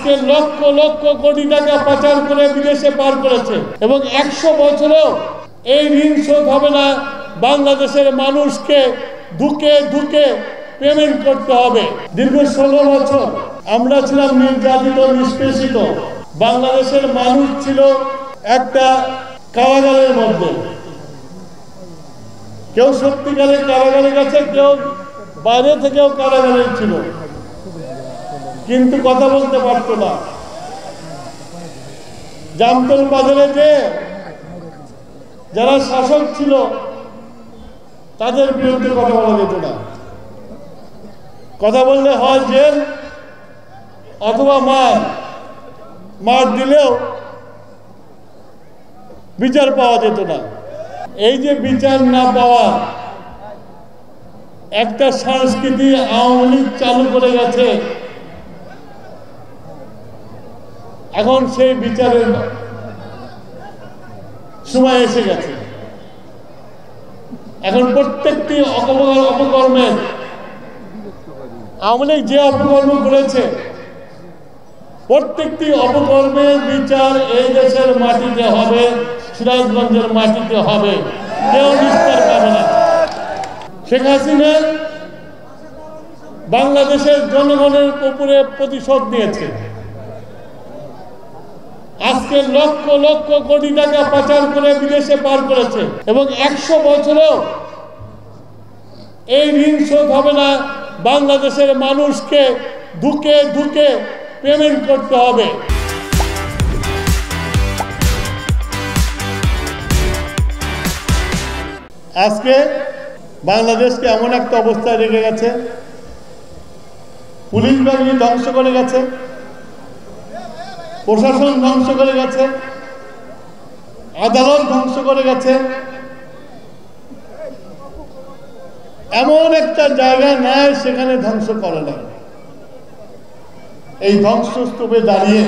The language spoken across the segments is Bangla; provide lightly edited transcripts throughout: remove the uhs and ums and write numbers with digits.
আজকে লক্ষ লক্ষ কোটি টাকা পাচার করে বিদেশে পার করেছে এবং 100 বছরেও এই ঋণ শোধ হবে না। বাংলাদেশের মানুষকে ধুকে ধুকে পেমেন্ট করতে হবে। দীর্ঘ 16 বছর আমরা ছিলাম নির্যাতিত, নিষ্পেষিত। বাংলাদেশের মানুষ ছিল একটা কারাগারের মধ্যে। কেউ সত্যিকারের কারাগারে গেছে, কেউ বাইরে থেকেও কারাগারে ছিল, কিন্তু কথা বলতে পারত না। জামতল বাজারে যে যারা শাসক ছিল তাদের বিরুদ্ধে কথা বলা যেত না। কথা বললে হয় জেল অথবা মার দিলেও বিচার পাওয়া যেত না। এই যে বিচার না পাওয়া একটা সংস্কৃতি আওয়ামী লীগ চালু করে গেছে, এখন সেই বিচারের সময় এসে গেছে। এখন প্রত্যেকটি অপকর্মের আওয়ামী লীগ যে অপকর্ম করেছে প্রত্যেকটি অপকর্মের বিচার এই দেশের মাটিতে হবে, সিরাজগঞ্জের মাটিতে হবে, কেউ নিস্তার পাবে না। শেখ হাসিনা বাংলাদেশের জনগণের উপরে প্রতিশোধ নিয়েছে। আজকে লক্ষ লক্ষ কোটি টাকা পাচার করে বিদেশে পার করেছে এবং 100 বছরেও এই ঋণ শোধ হবে না। বাংলাদেশের মানুষকে ধুকে ধুকে পেমেন্ট করতে হবে। আজকে বাংলাদেশকে এমন একটা অবস্থায় রেখে গেছে, পুলিশ বাহিনী ধ্বংস করে গেছে, প্রশাসন ধ্বংস করে গেছে, আদালত ধ্বংস করে গেছে। এমন একটা জায়গা নাই সেখানে ধ্বংস করে না। এই ধ্বংসস্তূপে দাঁড়িয়ে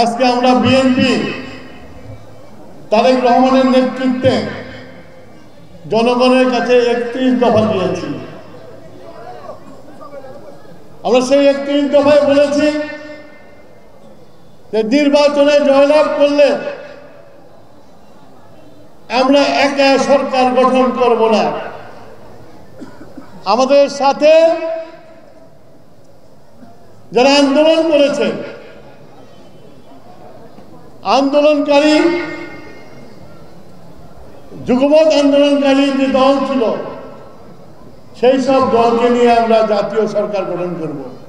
আজকে আমরা বিএনপি তারেক রহমানের নেতৃত্বে জনগণের কাছে 31 দফা দিয়েছি। আমরা সেই 31 দফায় বলেছি যে নির্বাচনে জয়লাভ করলে আমরা একা সরকার গঠন করব না, আমাদের সাথে যারা আন্দোলন করেছে, আন্দোলনকারী যুগপৎ আন্দোলনকারী যে দল ছিল সেই সব দলকে নিয়ে আমরা জাতীয় সরকার গঠন করব।